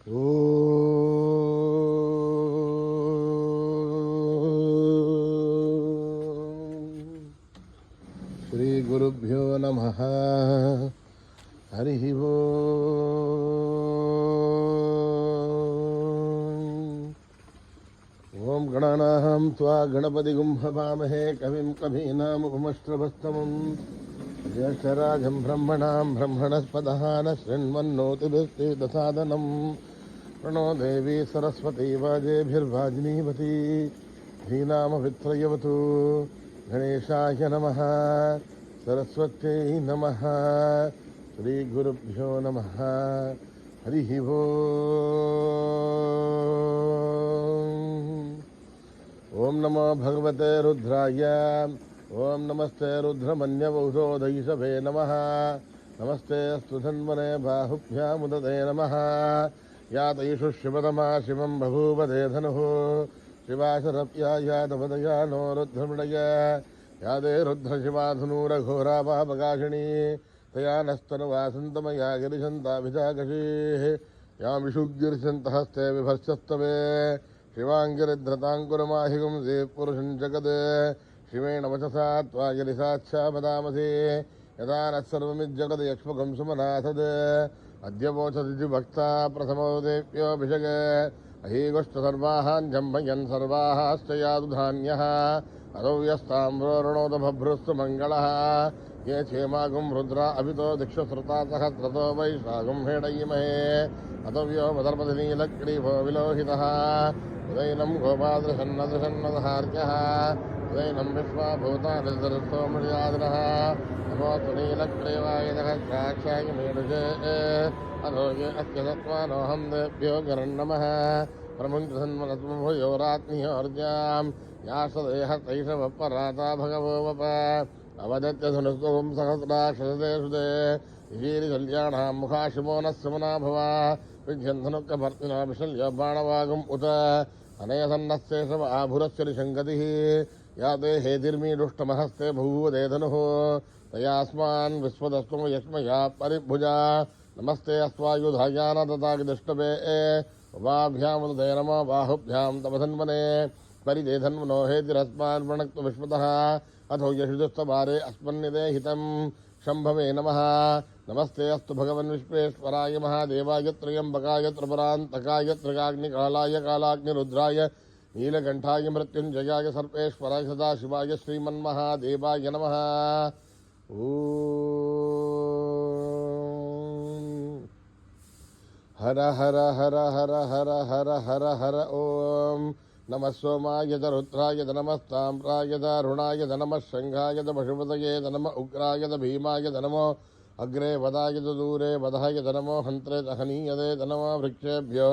శ్రీ గురుభ్యో నమః. హరి ఓం గణానాం త్వా గణపతిగుం హవామహే కవిం కవీనాముపమశ్రవస్తమం జ్యేష్ఠరాజం బ్రహ్మణాం బ్రహ్మణస్పదః శృణ్వన్నోతిభిశ్చేదసాదనం ప్రణో దేవీ సరస్వతీ వాజేభిర్వాజినీవతి ధీనామవిత్రయవతు. గణేశాయ నమః. సరస్వత్యై నమః. శ్రీ గురుభ్యో నమః. హరి ఓం నమో భగవతే రుద్రాయ. ఓం నమస్తే రుద్రమన్యవౌషోధైషభే నమః. నమస్తే అస్తు ధన్వనే బాహుభ్యాముదతే నమః. యాతైషు శివతమా శివం బభూవదే ధనుః. శివాశరప్యాయాదవదయా నో రుద్రమృడయ. యాదే రుద్రశివాధునూరఘోరాపాపకాశినీ తయా నస్తనువాసంతమయా గిరిశంతాభిజాకషీః. యా విషుగ్గిరిశంతహస్తే విభర్షస్తవే శివాంగిరిధ్రతాంకురమాహిగుం దే పురుషం జగద్. శివేణ వచసా త్వా గిరిసాక్షాపదామసి. యదా నత్సర్వమిజ్జగద్ యక్ష్మకం సుమనాథద్. అద్య వోచదితి భక్తా ప్రథమో దేవ్యోభిషగ. అహీగోష్టసర్వాహాన్జంభయన్ సర్వాహాశ్చయాదుధాన్యః. అరవ్యస్తామ్రోరుణోద భభ్రుస్తు మంగళః. ఏ క్షేమాగుం రుద్రా అభితో దిక్షశ్రుతా సహస్రతో వైశాఖం హేడయీమహే. అతవ్యో మదర్పతినీలక్రీభో విలోహితః. ఉదయనం గోపాదృషన్నదృషన్నదహార్యః. ఉదయనం విశ్వాభూతానిర్దరస్తోమృయాదినః. నమోస్తు నీలక్రీవాయ సహస్రాక్షాయ మేడుజే. అరోగ్య అస్య సత్వానోహం దేభ్యో గరన్నమః. ప్రముఖసన్మనస్మభూయోరాత్మీయోర్జాం యాసదేహ తైషవపరాతా భగవో వప. అవదత్యధనుస్వం సహస్రాక్షసదే సుదే. విజీరికల్యాణాం ముఖాశిమో నస్సుమనా భవ. విజ్యంధనుక్కభర్తినా విశల్య బాణవాగం ఉత. అనయసన్నశేషవ ఆభురశ్చలి శంకతిః. యాతే హేతిర్మీడుష్టమహస్తే భూవదే ధనుః. తయాస్మాన్ విశ్వదస్వం యస్మయా పరిభుజా. నమస్తే అస్వాయుధాయానదతాగిదిష్టవే. ఉపాభ్యాముదతే నమో బాహుభ్యాం తపధన్వనే. పరిదేధన్వనో హేతిరస్మాన్ ప్రణక్తు విశ్వతః. అథో యశుదుస్తవారే అస్మన్నిదే హితం. శంభవే నమః. నమస్తే అస్తు భగవన్ విశ్వేశ్వరాయ మహాదేవాయ త్రయంబకాయ త్రిపురాంతకాయ త్రికాగ్నికాలాయ కాలాగ్నిరుద్రాయ నీలకంఠాయ మృత్యుంజయాయ సర్వేశ్వరాయ సదాశివాయ శ్రీమన్మహాదేవాయ నమః. హర హర హర హర హర హర హర హర ఓం. నమః సోమాయ చ రుద్రాయ చ నమస్తామ్రాయ చ అరుణాయ చ నమః శంఖాయ చ పశుపతయే చ నమః ఉగ్రాయ చ భీమాయ చ నమో అగ్రే వదాయ చ దూరే వదాయ చ నమో హంత్రే చ హనీయతే చ నమో వృక్షేభ్యో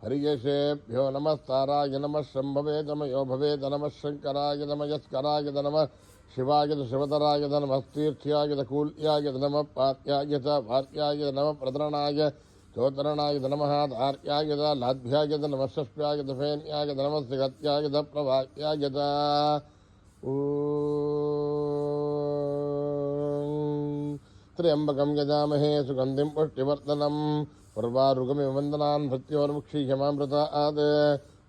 హరియశేభ్యో నమస్తారాయ నమః శంభవే చ మయో భవే చ నమః శంకరాయ చ మయస్కరాయ చ నమః శివాయ చ శివతరాయ చ నమః తీర్థ్యాయ చ కూల్యాయ చ నమః పాత్యాయ చ భార్యాయ చ నమః ప్రతరణాయ చోతరణాయ నమః ధార్యాయ చ లాభ్యాయ చ నమః షష్ట్యాయ చ ఫేన్యాయ చ నమః సిగత్యాయ చ ప్రవాహ్యాయ చ. త్ర్యంబకం యజామహే సుగంధిం పుష్టివర్ధనం. ఉర్వారుకమివ వందనాన్ భృత్యోర్ముక్షీయమామృతాద్.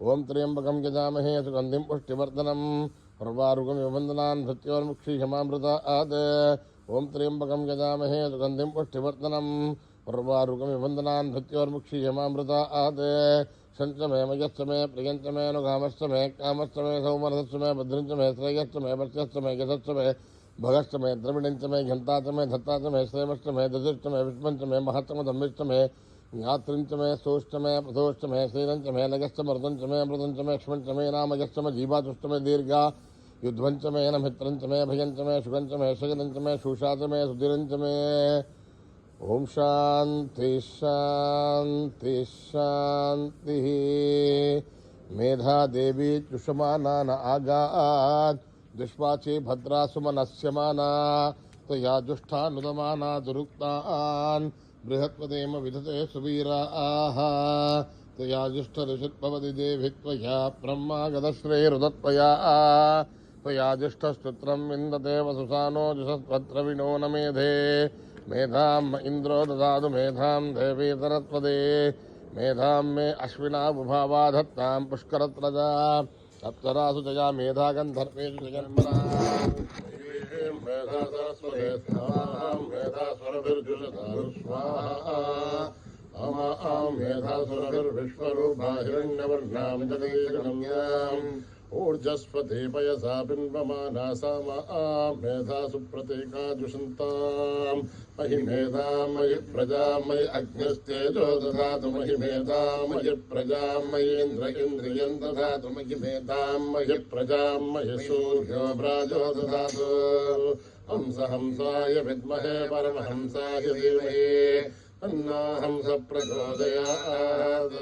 ఓం త్ర్యంబకం యజామహే సుగంధిం పుష్టివర్ధనం. ఉర్వారుకమివ వందనాన్ భృత్యోర్ముక్షీయమామృతాద్. ఓం త్ర్యంబకం యజామహే సుగంధిం పుష్టివర్ధనం. ఉర్వారుకమివ వందనాన్ భృత్యోర్ముక్షీయమామృతాద్. శంచమే మయశ్చమే ప్రియంచమే అనుగామశ్చమే కామశ్చమే సౌమనశ్చమే భద్రంచమే శ్రేయశ్చమే వర్చశ్చమే యశశ్చమే భగశ్చమే ద్రవిణంచమే ఘంతాచమే దత్తాచమే శ్రేమశ్చమే దశిష్టమే విష్మంచమే మహత్తమ ధమ్మిష్టమే జ్ఞాత్రించమే సోష్టమే ప్రథోష్టమే శ్రీరంచమే నగశ్చమృతంచమే అమృతంచమే క్ష్మంచమే నామయశ్చమే జీవాతుష్టమే దీర్ఘా యుధ్వంచమే నమిత్రంచమే భయంచమే శుగంచమే శగనంచమే శూషాచమే సుధిరంచమే. ఓం శాంతి శాంతి శాంతి. మేధాదేవి చుషమానాన ఆగాత్. దుష్వాచే భద్రాసుమనస్యమానా త్వయా దుష్టానుదమానా దురుక్తాన్. బృహత్పదేమ విధతే సువీరాః. త్వయా దుష్టరుషిర్భవతి దేవి త్వయా బ్రహ్మాగతశ్రేరుదత్వయా. త్వయా దుష్టస్తోత్రం విందతే వసుసానో జుషస్వద్రవిణో న మేధే. మేధాం ఇంద్రో దదాతు మేధాం దేవీ సరస్వతే. मेधां मे अश्विना बुभावा धत्तां पुष्करत्रजा सप्तरासु जया मेधा गन्धर्वेषु जगन्मना मेधा सरस्वते स्वाहां मेधा स्वरभिर्जुषधारु स्वाहा अमां मेधा सुरभिर्विश्वरूपा हिरण्यवर्णां जगन्यम् ऊर्जस्वते पयसा बिन्वमाना सा मेधा सुप्रतीका जुषन्तां महि मेधां मयि प्रजां मयि अग्निस्तेजो दधातु महि मेधां मयि प्रजां मयीन्द्र इन्द्रियं दधातु महि मेधां मयि प्रजां मयि सूर्यो व्राजो दधातु हंस हंसाय विद्महे परमहंसाय धीमहि तन्नो हंस प्रचोदयात्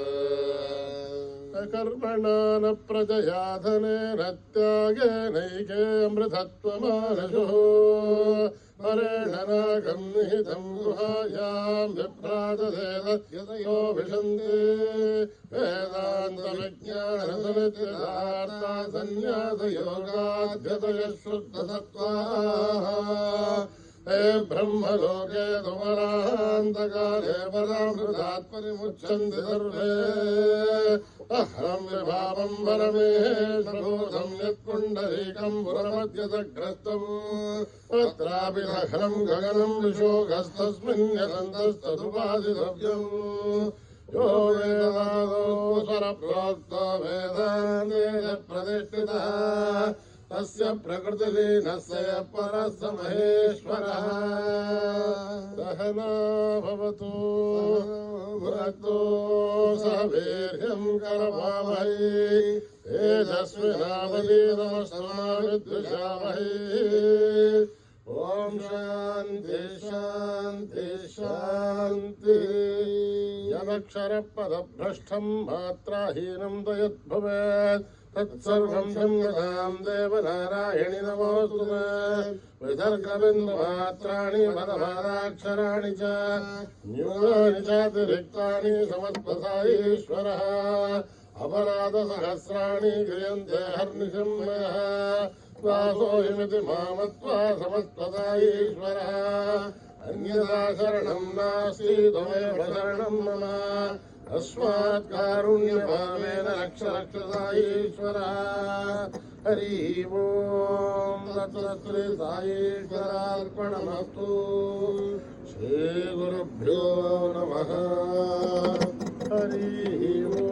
कर्मणा न प्रजया धनेन त्यागेनैके अमृतत्वमानशो हरेण नागं निहितं गुहायां विभ्राजदेदयो विशन्ति वेदान्तविज्ञानसनित्यदार्था सन्न्यासयोगाद्यतयः शुद्धसत्त्वाः हे ब्रह्मलोके तुमरान्तकाले परामृतात्मनिमुच्यन्ति सर्वे अहं विभावं परमेश्वरभूतं यत्पुण्डरीकं पुरमद्यतग्रस्तम् तत्रापि दहनं गगनं विशोकस्तस्मिन्यदन्तस्तदुपाधितव्यम् यो वेदादो स्वरप्रोक्तो वेदान्तेन प्रतिष्ठितः तस्य प्रकृतिलीनस्य परस्य महेश्वरः सहना भवतु भुनक्तु सह वीर्यं करवावहै तेजस्विनावधीतमस्तु ॐ शान्ति शान्ति शान्ति यदक्षरपदभ्रष्टं मात्राहीनं दयद्भवेत् तत्सर्वं ब्रह्मणां देवनारायणि नमोऽस्तुते विसर्गबिन्दुमात्राणि पदपादाक्षराणि च न्यूनानि चातिरिक्तानि समस्तसाईश्वरः अपराधसहस्राणि क्रियन्ते हर्निशं मयः वासोऽयमिति मामत्वा समस्तसाईश्वरः अन्यथा शरणं नास्ति त्वमेव शरणं मम अस्मात् कारुण्यभावेन रक्ष साईश्वरः हरिः ओं तत्सत् साईश्वरार्पणमस्तु श्रीगुरुभ्यो नमः हरिः ओं।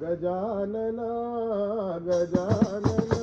गजानना गजानना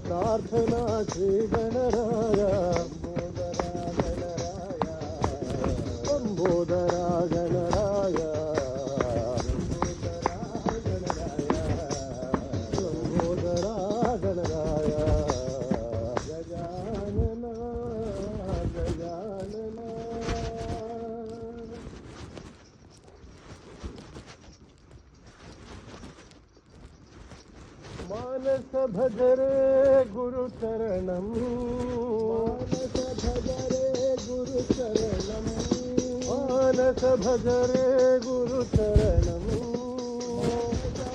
प्रार्थना श्री गणराय लंबोदरा गणराय మానస భజరే గురు చరణం మానస భజరే గురు చరణం మానస భజరే గురు చరణం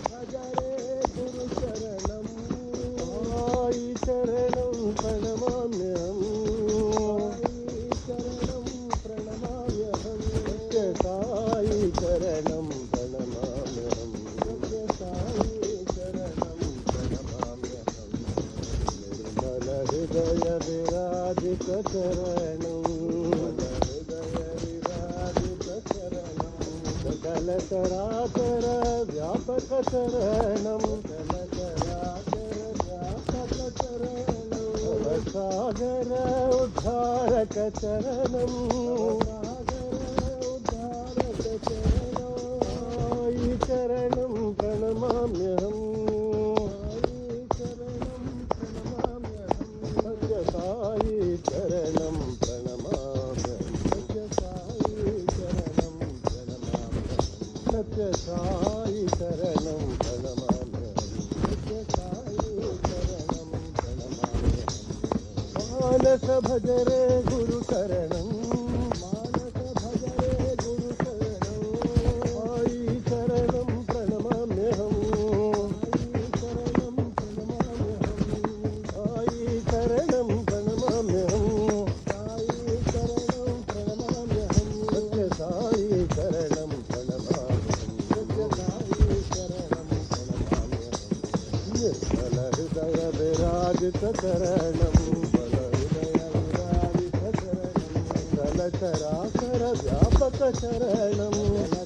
భజరే గురు చరణం సాయి చరణం ప్రణమామ్యహం చరణం ప్రణమామ్యహం సాయి చరణం ప్రణమామ్యహం సాయి చరణం ప్రణమామ్యహం నిర్మల హృదయ విరాజిత చరణం హృదయ విరాజిత చరణం సకల చరాచర వ్యాపక చరణం సకల చరాచర వ్యాపక చరణం సాగర ఉద్ధారక చరణం ఉద్ధారక చరణం సాయి చరణం ప్రణమామ్యహం సాయి చరణం ప్రణమామ్యహం సాయి చరణం ప్రణమామ్యహం సత్య సాయి చరణం ప్రణమామ్యహం సత్య సాయి చరణం ప్రణమామ్యహం మానస భజరే గురు చరణం మానస భజరే గురు చరణం సాయి చరణం ప్రణమామ్యహం సాయి చరణం ప్రణమామ్యహం సాయి చరణం ప్రణమామ్యహం సత్య సాయి చరణం ప్రణమామ్యహం సత్య సాయి చరణం ప్రణమామ్యహం నిర్మల హృదయ విరాజిత చరణం బల హృదయ విరాజిత చరణం సకల చరాచర వ్యాపక చరణం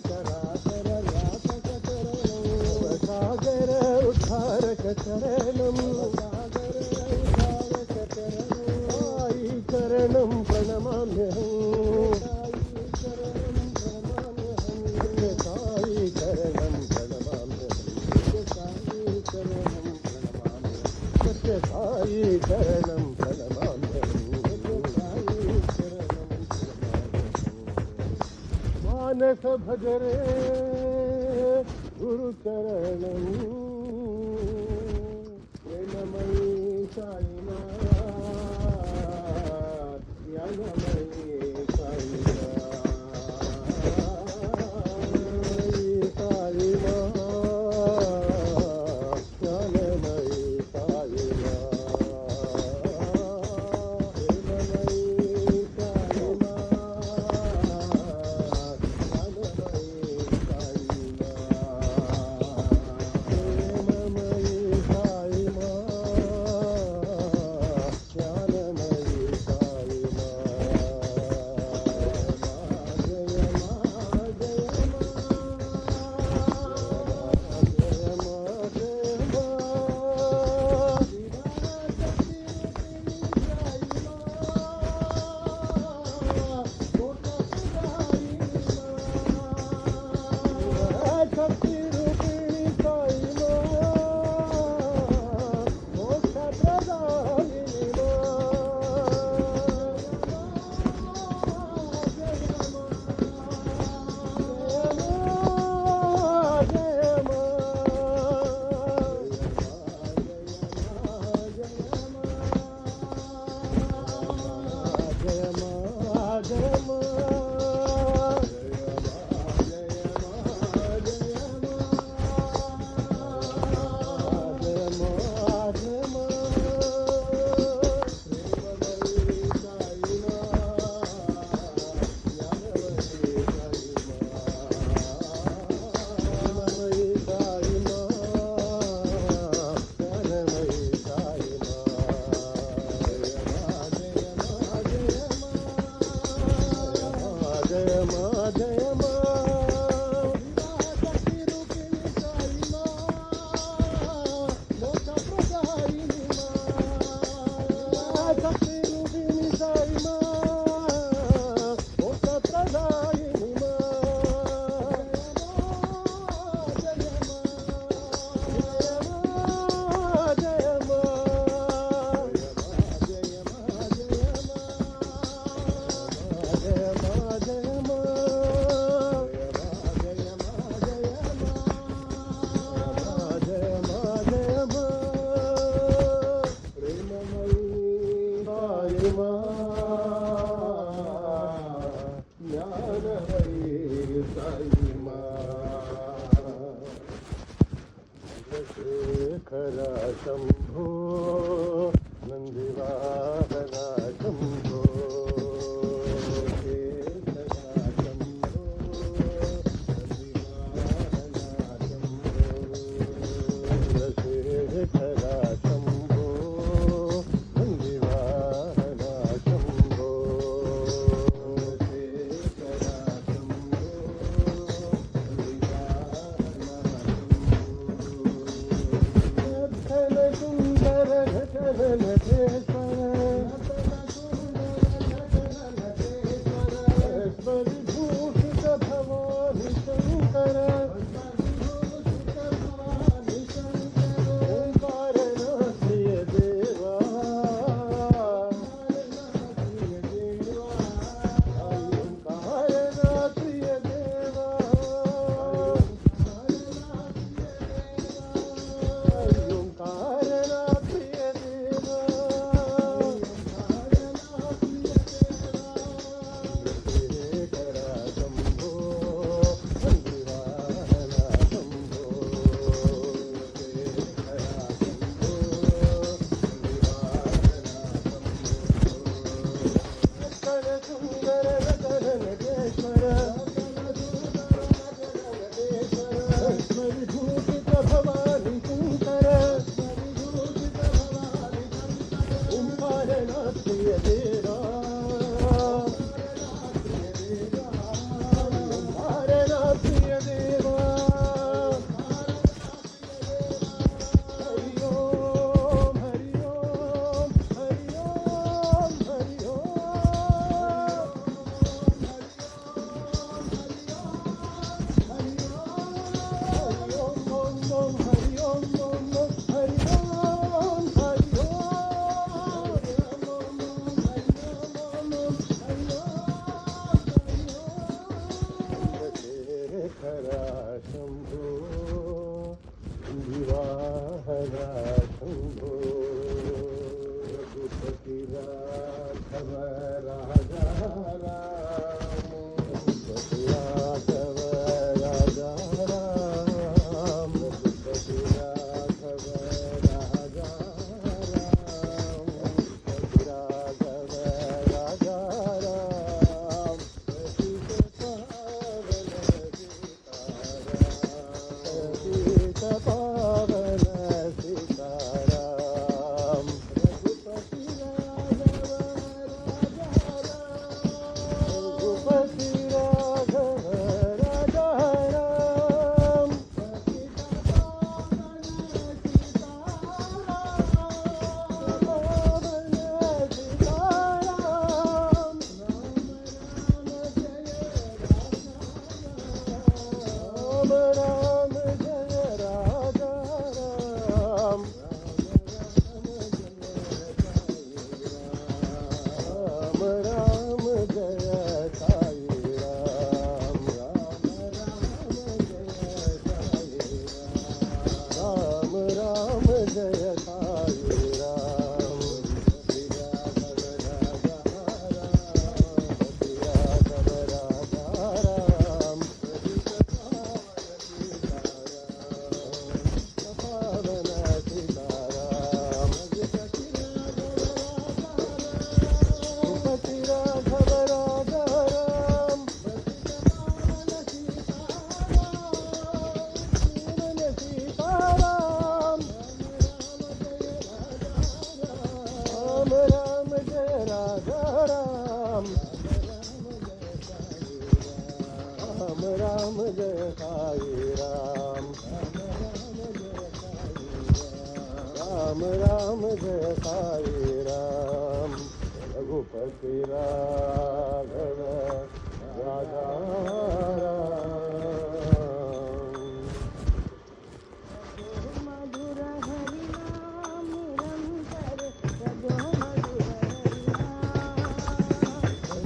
చరాచర వ్యాపక చరణం సాగర ఉద్ధారక చరణం సాగర ఉద్ధారక చరణం సాయి చరణం ప్రణమామ్యహం సాయి చరణం ప్రణమామ్యహం సాయి చరణం ప్రణమామ్యహం సత్య సాయి చరణం ప్రణమామ్యహం సాయి చరణం ప్రణమామ్యహం మానస భజరే గురు చరణం ప్రేమమయీ సాయినాథ్ జ్ఞానమయీ సాయినాథ్ సాయినాథ్ జ్ఞానమయీ సాయినాథ్ ప్రేమమయీ సాయినాథ్ జ్ఞానమయీ సాయినాథ్ ప్రేమమయీ సాయినాథ్ జ్ఞానమయీ శక్తి రూపిణి సాయినాథ్ మోక్ష ప్రదాయిని జయ शेखरा शंभो नंदिवाहना शंभो शेखरा शंभो नंदिवाहना शंभो शेखरा शंभो नंदिवाहना शंभो शेखरा शंभो घन सुंदर घटन नटेश्वर भूषित भवानि शंकर ओंकारनाथ प्रिय देवा ओंकारनाथ प्रिय देवा ओंकारनाथ प्रिय देवा शेखरा शंभो नंदिवाहना शंभो शेखरा शंभो नंदिवाहना शंभो सुंदर रतन नटेश्वर स्मरिभूषित भवानि शंकर ओंकारनाथ प्रिय देवा ओंकारनाथ प्रिय देवा हरि ओम हरि ओम हरि ओम हरि ओम हरि ओम हरि ओम हरि शेखरा शंभो विवाहरा शंभो रघुपति राघव राजा राम रघुपति राघव राजा राम रघुपति राघव राजा राम रघुपति राघव राजा राम सीत पावन सीताराम रघुपति राघव राजा राम पावन सीताराम राम राम जय राजा राम राम राम जय साई राम राम राम जय साई राम राघव राजा राम पावन सीताराम रघुपति राघव राजा राम पावन सीताराम राम राम जय राजा राम राम राम जय साई राम राम राम जय साई राम रघुपति राघव राजा राम मधुर हरि नाम निरंतर सजो मधुर हरि नाम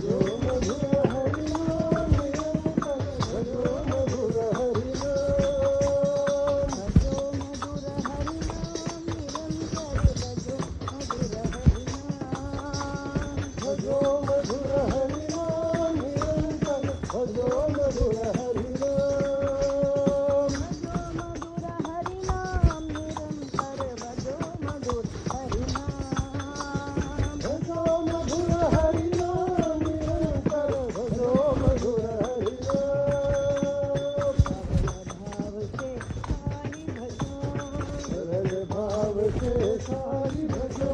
जो मधुर हरि नाम निरंतर जो मधुर हरि नाम सजो मधुर हरि नाम निरंतर सजो मधुर हरि नाम भजो मधुर हरि नाम निरंतर भजो मधुर हरि नाम साई भजो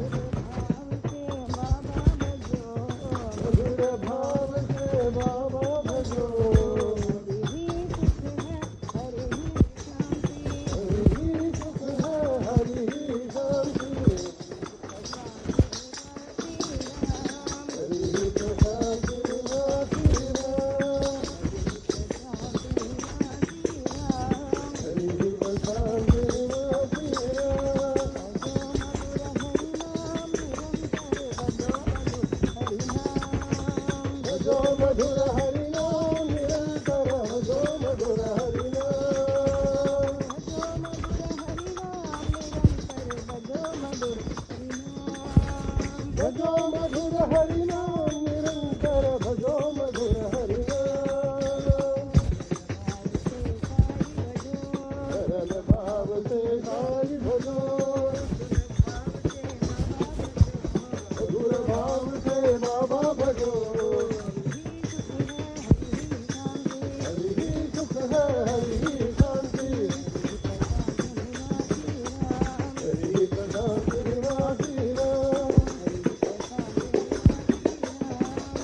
मधुर भाव से बाबा भजो मधुर भाव से बाबा भजो हरि ही सुख है हरि ही शांति हरि ही प्रसाद निवासी राम भजो मधुर हरि नाम निरंतर भजो मधुर हरि नाम भजो मधुर हरि नाम निरंतर भजो मधुर हरि नाम सरल भाव से साई भजो मधुर भाव से बाबा भजो हरि ही सुख है हरि ही शांति हरि ही प्रसाद निवासी राम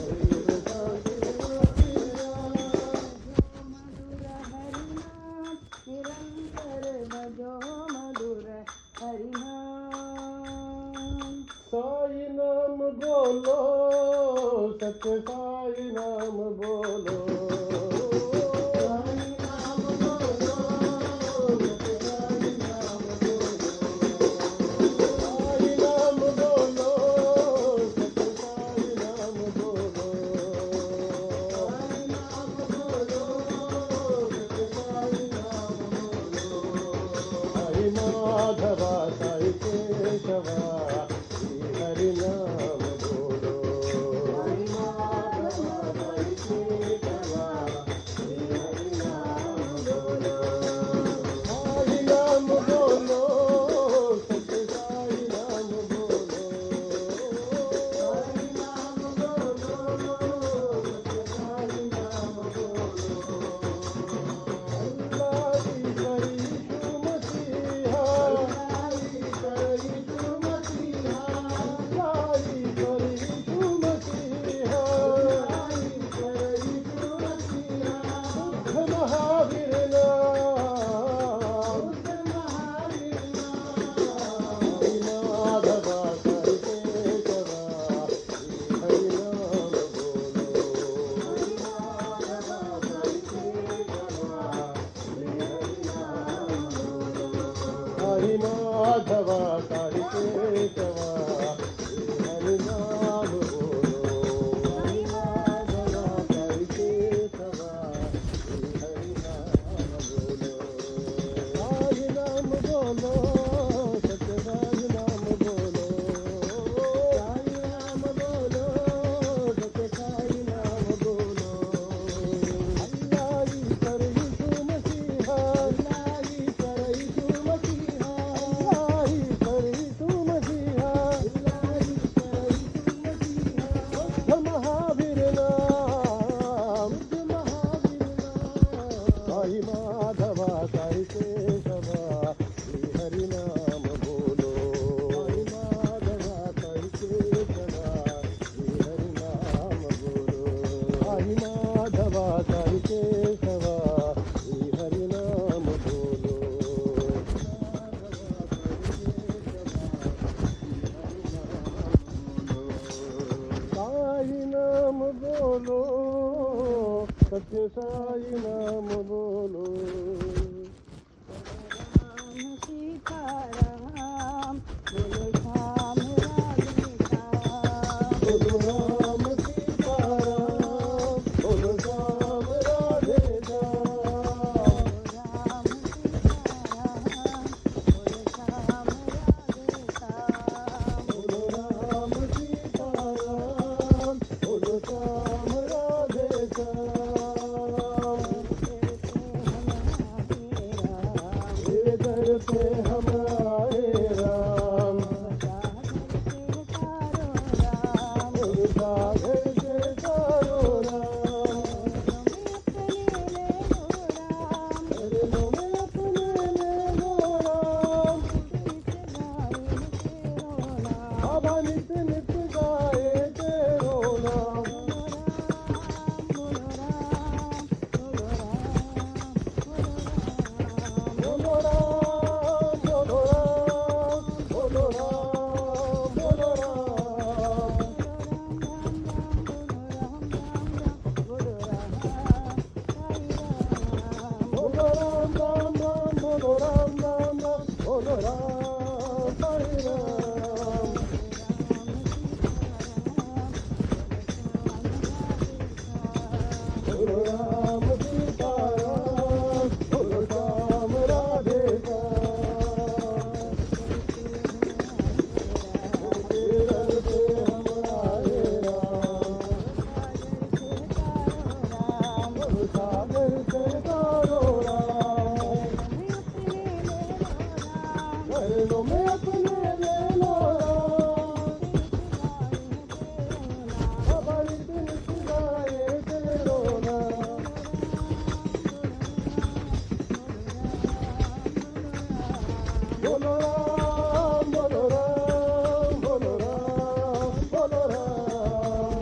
हरि ही प्रसाद निवासी राम निरंतर भजो मधुर हरिनाम साई नाम बोलो सत्य साई नाम बोलो साई नाम बोलो सत्य साई नाम बोलो साई नाम बोलो सत्य साई नाम बोलो साई नाम बोलो सत्य साई नाम बोलो हरि माधवा साई केशवा श्री हरि नाम बोलो हरि माधवा साई केशवा श्री हरि नाम बोलो साई नाम बोलो सत्य साई नाम बोलो साई नाम बोलो सत्य साई नाम बोलो अल्लाह ईश्वर यीशु मसीहा अल्लाह ईश्वर यीशु मसीहा अल्लाह ईश्वर यीशु मसीहा अल्लाह ईश्वर यीशु मसीहा बुद्ध महावीर नाम बुद्ध महावीर नाम हरि माधवा साई केशवा श्री हरि नाम बोलो हरि माधवा साई केशवा श्री हरि नाम बोलो हरि माधवा साई केशवा श्री हरि नाम बोलो हरि माधवा साई केशवा श्री हरि नाम बोलो साई नाम बोलो सत्य साई नाम बोलो साई नाम बोलो सत्य साई नाम बोलो अल्लाह ईश्वर यीशु मसीहा अल्लाह ईश्वर यीशु मसीहा अल्लाह ईश्वर यीशु मसीहा अल्लाह ईश्वर यीशु मसीहा बुद्ध महावीर नाम बुद्ध महावीर नाम साई माधवा साई केशवा श्री हरि नाम बोलो साई माधवा साई केशवा श्री हरि नाम बोलो साई माधवा साई केशवा श्री हरि नाम बोलो साई नाम बोलो सत्य साई नाम बोलो राम सीताराम बोलो श्याम राधे श्याम बोलो राम सीताराम बोलो श्याम राधे श्याम राम सीताराम बोलो श्याम राधे श्याम बोलो राम सीताराम बोलो श्याम राधे श्याम तेरे दर पे हम आए राम तेरे दर पे हम आए राम बोलो राम बोलो राम बोलो राम बोलो राम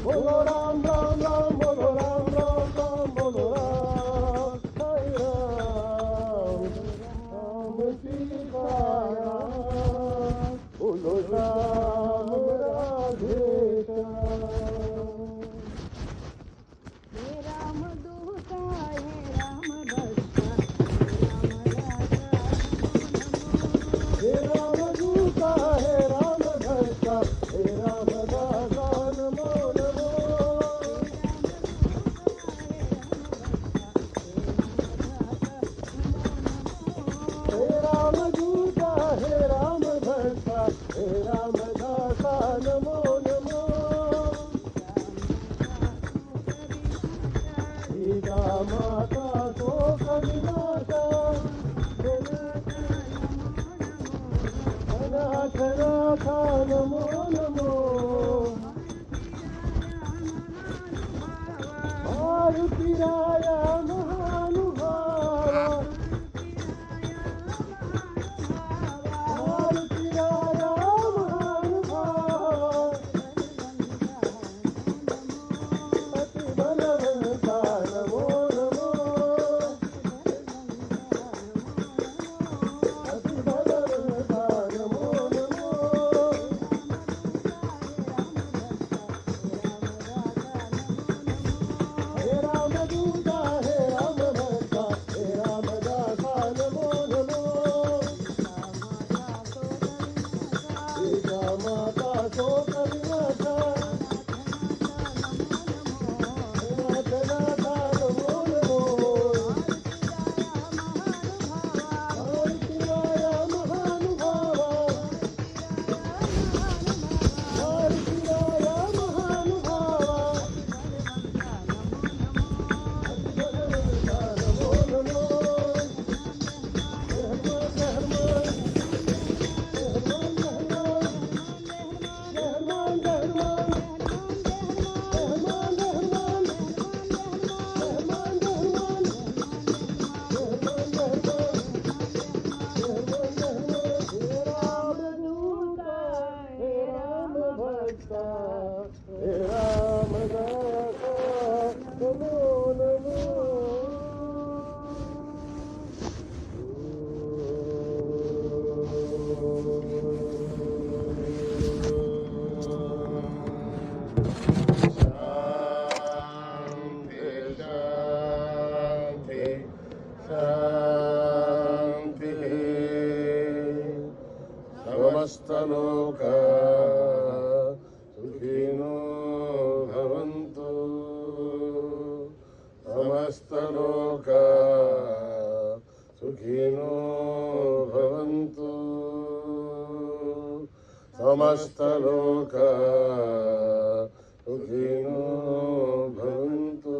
बोलो राम राम राम बोलो राम राम राम बोलो राम साई राम राम सीता राम बोलो राम राधे श्याम हे राम दूता हे राम भक्ता हे राम दूता हे राम भक्ता हे राम दासा नमो नमो हे राम दूता हे राम भक्ता हे राम दासा नमो नमो सीता माता तो कविमाता अनाथ नाथा नमो नमो मारुतिराया महानुभावा मारुतिराया महानुभावा अति बलवंता नमो नमो अति बलवंता नमो नमो हे राम दूता हे राम भक्ता हे राम दासा नमो नमो सीता माता सो कविमाता अनाथ नाथा नमो नमो मारुतिराया महानुभावा मारुतिराया महानुभावा नमो नमो रहमान रहमान रहमान रहमान रहमान रहमान रहमान रहमान रहमान रहमान हे राम दूता हे राम भक्ता हे राम दासा नमो नमो शांति शांति शांति समस्तलोक सुखिनो भवन्तु समस्तलोक सुखिनो भवन्तु समस्तलोक सुखिनो भवन्तु